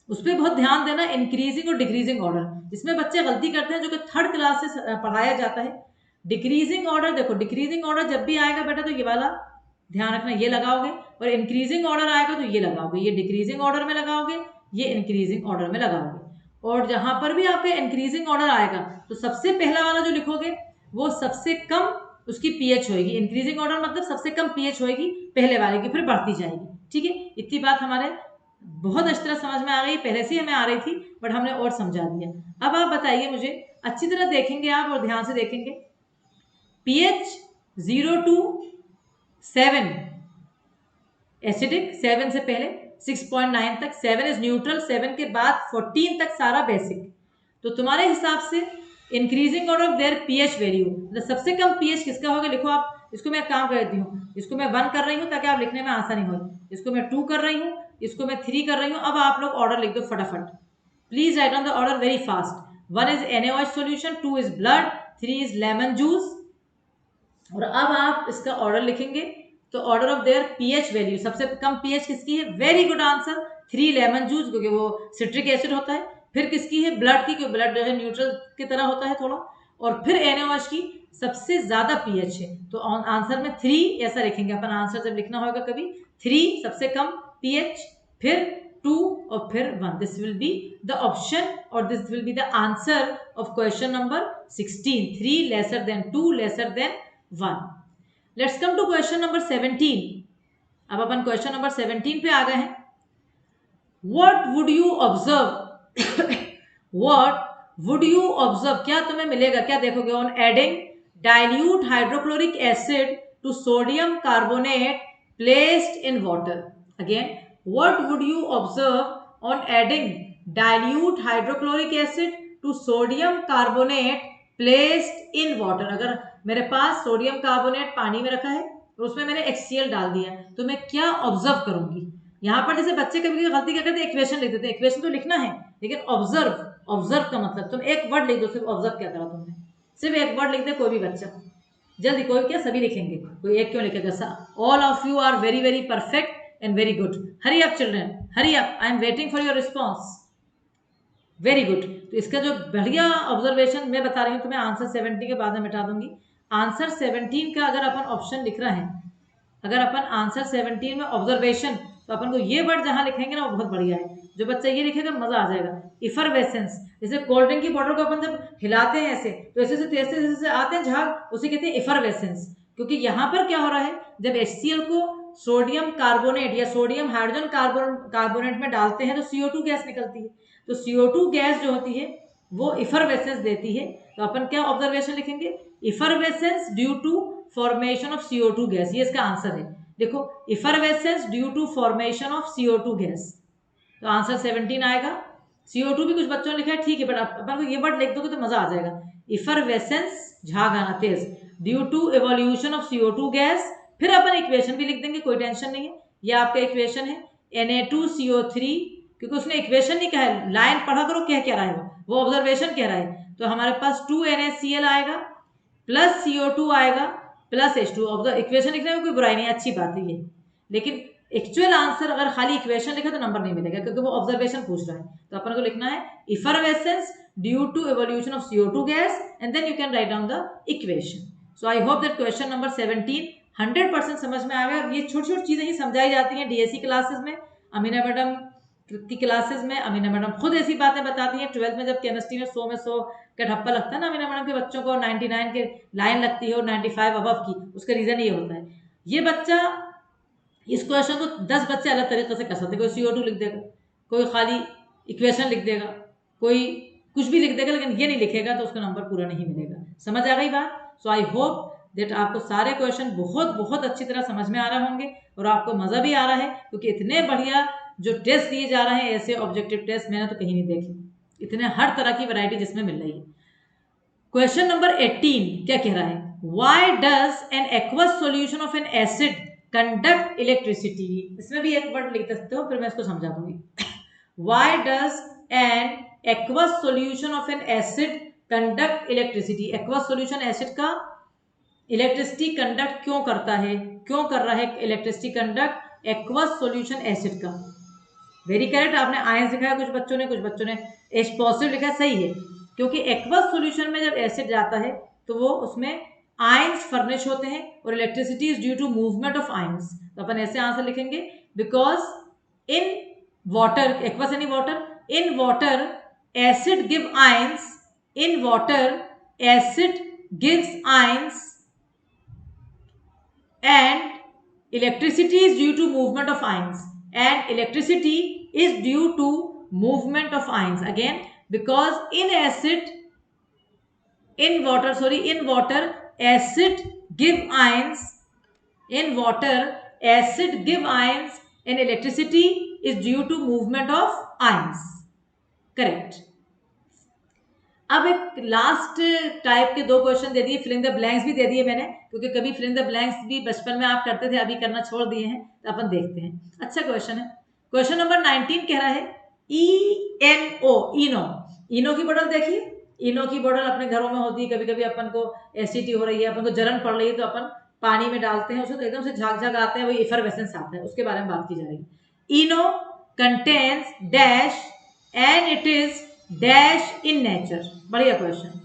उस पर बहुत ध्यान देना। इंक्रीजिंग और डिक्रीजिंग ऑर्डर, इसमें बच्चे गलती करते हैं जो कि थर्ड क्लास से पढ़ाया जाता है। डिक्रीजिंग ऑर्डर, देखो डिक्रीजिंग ऑर्डर जब भी आएगा बेटा तो ये वाला ध्यान रखना, ये लगाओगे, और इंक्रीजिंग ऑर्डर आएगा तो ये लगाओगे, ये डिक्रीजिंग ऑर्डर में लगाओगे, ये इंक्रीजिंग ऑर्डर में लगाओगे। और जहां पर भी आपका इंक्रीजिंग ऑर्डर आएगा तो सबसे पहला वाला जो लिखोगे वो सबसे कम उसकी pH होगी। इंक्रीजिंग ऑर्डर मतलब सबसे कम pH होगी पहले वाले की, फिर बढ़ती जाएगी। ठीक है, इतनी बात हमारे बहुत अच्छी तरह समझ में आ गई, पहले से हमें आ रही थी बट हमने और समझा दिया। अब आप बताइए मुझे, अच्छी तरह देखेंगे आप और ध्यान से देखेंगे, pH 0 to 7 एसिडिक, 7 से पहले 6.9 तक, 7 इज न्यूट्रल, 7 के बाद 14 तक सारा बेसिक। तो तुम्हारे हिसाब से increasing order of their pH value, मतलब सबसे कम पीएच किसका होगा, लिखो आप। इसको मैं काम कर देती हूँ, इसको मैं 1 कर रही हूँ ताकि आप लिखने में आसानी हो, इसको मैं 2 कर रही हूँ, इसको मैं 3 कर रही हूँ। अब आप लोग ऑर्डर लिख दो फटाफट, please right on the order very fast. 1 is NaOH solution, 2 is blood, 3 is lemon juice. और अब आप इसका ऑर्डर लिखेंगे तो order of their pH value, सबसे कम पीएच किसकी है, very good answer, 3 lemon juice, क्योंकि वो सिट्रिक एसिड होता है। फिर किसकी है, ब्लड की, क्योंकि ब्लड जो है न्यूट्रल की तरह होता है थोड़ा। और फिर NaOH की सबसे ज्यादा पीएच है, तो आंसर में 3 ऐसा लिखेंगे अपन। आंसर जब लिखना होगा कभी 3 सबसे कम पीएच, फिर 2 और फिर 1। This will be the option और this will be the answer of question number 16। 3 lesser than 2 lesser than 1। Let's come to question number 17। अब अपन क्वेश्चन नंबर 17 पे आ गए हैं। What would you observe? What would you observe? क्या तुम्हें मिलेगा, क्या देखोगे? On adding dilute hydrochloric acid to sodium carbonate placed in water. Again, what would you observe on adding dilute hydrochloric acid to sodium carbonate placed in water? अगर मेरे पास sodium carbonate पानी में रखा है और उसमें मैंने HCl डाल दिया, तो मैं क्या ऑब्जर्व करूंगी? यहाँ पर जैसे बच्चे कभी गलती क्या करते हैं, इक्वेशन लिख देते हैं। इक्वेशन तो लिखना है, लेकिन ऑब्जर्व, ऑब्जर्व का मतलब तुम एक वर्ड लिख दो, सिर्फ ऑब्जर्व क्या करा तुमने, सिर्फ एक वर्ड लिख दे कोई भी बच्चा, जल्दी, कोई क्या सभी लिखेंगे, कोई एक क्यों लिखेगा? All of you are very very perfect and very good. Hurry up children, hurry up, I am waiting for your response. Very good. तो इसका जो बढ़िया ऑब्जर्वेशन मैं बता रही हूँ तुम्हें, आंसर 70 के बाद में मिटा दूंगी। आंसर 17 का अगर अपन ऑप्शन लिख रहे हैं, अगर अपन आंसर 17 में ऑब्जर्वेशन, तो अपन को ये वर्ड जहां लिखेंगे ना वो बहुत बढ़िया है। जो बच्चा ये लिखेगा मजा आ जाएगा। इफरवेसेंस, जैसे कोल्ड ड्रिंक की बोतल को अपन जब हिलाते हैं ऐसे, तो ऐसे ऐसे आते हैं झाग, उसे कहते हैं इफरवेसेंस। क्योंकि यहाँ पर क्या हो रहा है, जब HCl को सोडियम कार्बोनेट या सोडियम हाइड्रोजन कार्बोनेट में डालते हैं तो CO2 गैस निकलती है। तो CO2 गैस जो होती है वो इफरवेसेंस देती है। तो अपन क्या ऑब्जर्वेशन लिखेंगे, effervescence due to formation of CO2 gas, ये इसका आंसर है। देखो, effervescence due to formation of CO2 gas, तो आंसर 17 आएगा। CO2 भी कुछ बच्चों ने लिखा है, ठीक है, बट अपन को ये वर्ड लिख दोगे तो मजा आ जाएगा। इफरवेसेंस, झाग आना तेज, due to evolution of CO2 gas. फिर अपन इक्वेशन भी लिख देंगे, कोई टेंशन नहीं है, ये आपका इक्वेशन है Na2CO3, क्योंकि उसने इक्वेशन नहीं कहा है, लाइन पढ़ा करो क्या कह रहा है, वो ऑब्जर्वेशन कह रहा है। तो हमारे पास 2NaCl आएगा, प्लस CO2 आएगा, प्लस H2। ऑब्जर्व, इक्वेशन लिखने में कोई बुराई नहीं, अच्छी बात है ये, लेकिन एक्चुअल आंसर अगर खाली इक्वेशन लिखा तो नंबर नहीं मिलेगा, क्योंकि वो ऑब्जर्वेशन पूछ रहा है। तो अपन को लिखना है effervescence due to evolution of CO2 gas, and then you can write down the equation. So I hope that question number 17 100% समझ में आ गया। ये छोटी छोटी चीजें ही समझाई जाती हैं DSC क्लासेस में, अमीना मैडम की क्लासेस में। अमीना मैडम खुद ऐसी बातें बताती हैं। 12th में जब केमिस्ट्री में 100 में 100 का ठप्पा लगता है ना अमीना मैडम के बच्चों को, 99 के लाइन लगती है और 95 अबव की, उसका रीजन ये होता है, ये बच्चा इस क्वेश्चन को 10 बच्चे अलग तरीके से कर सकते हैं। कोई CO2 लिख देगा, कोई खाली इक्वेशन लिख देगा, कोई कुछ भी लिख देगा, लेकिन ये नहीं लिखेगा तो उसका नंबर पूरा नहीं मिलेगा। समझ आ गई बात? सो आई होप दैट आपको सारे क्वेश्चन बहुत बहुत अच्छी तरह समझ में आ रहे होंगे और आपको मज़ा भी आ रहा है, क्योंकि इतने बढ़िया जो टेस्ट दिए जा रहे हैं, ऐसे ऑब्जेक्टिव टेस्ट मैंने तो कहीं नहीं देखे, इतने हर तरह की वैरायटी जिसमें मिल रही है। क्वेश्चन नंबर 18 क्या कह रहा है, why does an aqueous solution of N acid conduct electricity? इसमें भी एक वर्ड लिख सकते हो, फिर मैं इसको समझा दूंगी। Why does an aqueous solution of N acid conduct electricity? Aqueous solution acid का इलेक्ट्रिसिटी कंडक्ट क्यों करता है, क्यों कर रहा है electricity conduct aqueous solution acid का? वेरी करेक्ट, आपने आयंस लिखा है, कुछ बच्चों ने H पॉजिटिव लिखा है, सही है, क्योंकि एक्वस सॉल्यूशन में जब एसिड जाता है तो वो उसमें आयंस फर्निश होते हैं और electricity is due to movement of ions. तो अपन ऐसे आंसर लिखेंगे, बिकॉज इन वाटर, एक्वस यानी water, in water acid give ions, in water acid gives ions and electricity is due to movement of ions, and electricity is due to movement of ions. Again, because in water acid give ions, in water acid give ions, and electricity is due to movement of ions. Correct. अब एक last type के 2 question दे दिए, fill in the blanks भी दे दिए मैंने, क्योंकि कभी fill in the blanks भी बचपन में आप करते थे, अभी करना छोड़ दिए हैं, तो अपन देखते हैं। अच्छा क्वेश्चन है। क्वेश्चन नंबर 19 कह रहा है ENO, इनो। इनो की बॉटल देखिए, इनो की बॉटल अपने घरों में होती है, कभी कभी अपन को एसिडिटी हो रही है, अपन को जलन पड़ रही है, तो अपन पानी में डालते हैं, उसमें तो एकदम से झाग झाग आते हैं, वही इफरवेसेंस आता है, उसके बारे में बात की जाएगी। ENO contains dash and it is dash in nature. बढ़िया क्वेश्चन।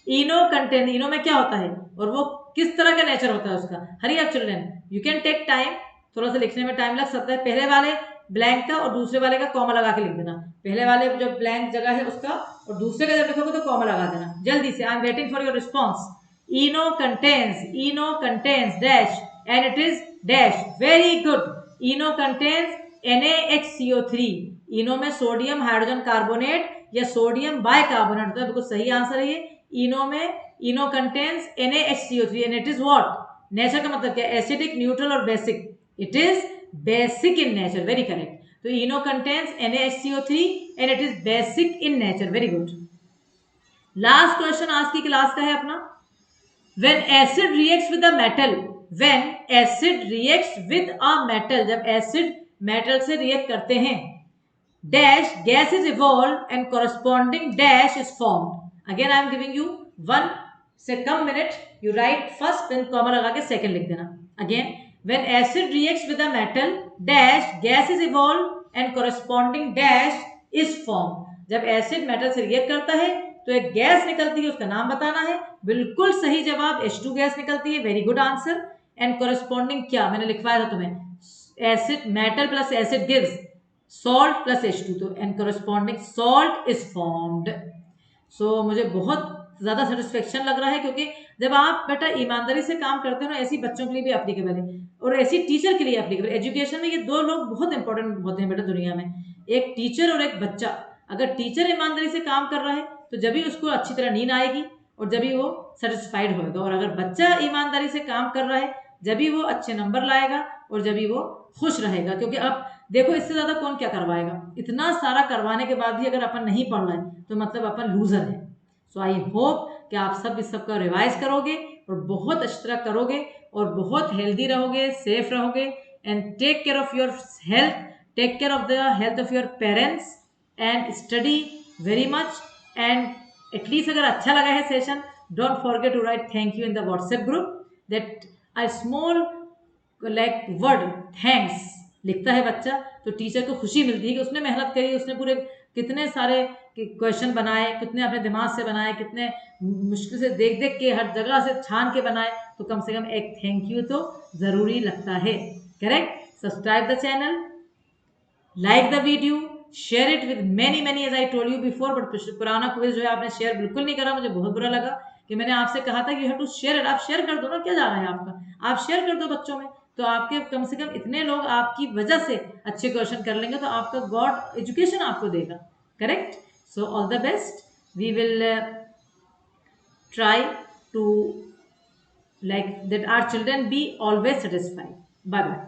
इनो कंटेन, इनो में क्या होता है और वो किस तरह का नेचर होता है उसका। Hurry up children, you can take time, थोड़ा सा लिखने में टाइम लग सकता है। पहले वाले ब्लैंक का और दूसरे वाले का कॉमा लगा के लिख देना। पहले वाले जो ब्लैंक जगह है उसका और दूसरे का जब लिखोगे तो कॉमा लगा देना जल्दी से। I am waiting for your response. Eno contains dash and it is dash. Very good. Eno contains NaHCO3। Eno में सोडियम हाइड्रोजन कार्बोनेट या सोडियम बाइकार्बोनेट होता है, बिल्कुल सही आंसर है ये। इनो में Eno contains NaHCO3 and it is what. Nature का मतलब क्या, एसिडिक, न्यूट्रल और basic. It is basic in nature, very correct. तो Eno contains NaHCO3 and it is basic in nature, very good. Last question आज की class का है अपना। When acid reacts with a metal, when acid reacts with a metal, जब acid metal से react करते हैं, dash gas is evolved and corresponding dash is formed. Again I am giving you 1 से कम minute, you write first then comma लगा के second लिख देना। Again, when acid reacts with a metal, dash gas is evolved and corresponding dash is formed. जब acid metal से react करता है तो एक गैस निकलती है, उसका नाम बताना है। बिल्कुल सही जवाब H2 गैस निकलती है, very good answer. And corresponding क्या मैंने लिखवाया था तुम्हें, acid metal plus acid gives salt plus H2, तो and corresponding salt is formed. So मुझे बहुत ज्यादा सेटिस्फेक्शन लग रहा है, क्योंकि जब आप बेटा ईमानदारी से काम करते हो ना, ऐसी बच्चों के लिए भी एप्लीकेबल है और ऐसी टीचर के लिए एप्लीकेबल। एजुकेशन में ये 2 लोग बहुत इंपॉर्टेंट होते हैं बेटा दुनिया में, एक टीचर और एक बच्चा। अगर टीचर ईमानदारी से काम कर रहा है तो जब भी उसको अच्छी तरह नींद आएगी और जब भी वो सेटिस्फाइड होगा, और अगर बच्चा ईमानदारी से काम कर रहा है जब भी वो अच्छे नंबर लाएगा और जब भी वो खुश रहेगा। क्योंकि अब देखो इससे ज्यादा कौन क्या करवाएगा, इतना सारा करवाने के बाद भी अगर अपन नहीं पढ़ रहे हैं तो मतलब अपन लूजर है। सो आई होप कि आप सब इस सबका रिवाइज करोगे और बहुत अच्छी तरह करोगे और बहुत हेल्दी रहोगे, सेफ रहोगे। And take care of your health, take care of the health of your parents and study very much. And at least अगर अच्छा लगा है session, don't forget to write thank you in the WhatsApp group. That a small like word thanks लिखता है बच्चा तो teacher को खुशी मिलती है कि उसने मेहनत करी, उसने पूरे कितने सारे क्वेश्चन बनाए, कितने अपने दिमाग से बनाए, कितने मुश्किल से देख देख के हर जगह से छान के बनाए, तो कम से कम एक थैंक यू तो जरूरी लगता है। Correct. Subscribe the channel, like the video, share it with many as I told you before. But पुराना क्विज जो है आपने शेयर बिल्कुल नहीं करा, मुझे बहुत बुरा लगा कि मैंने आपसे कहा था कि you have to share it. आप शेयर कर दो ना, क्या जा रहा है आपका, आप शेयर कर दो बच्चों में, तो आपके कम से कम इतने लोग आपकी वजह से अच्छे क्वेश्चन कर लेंगे, तो आपका गॉड एजुकेशन आपको देगा। Correct. So all the best, we will try to like that our children be always satisfied. Bye bye.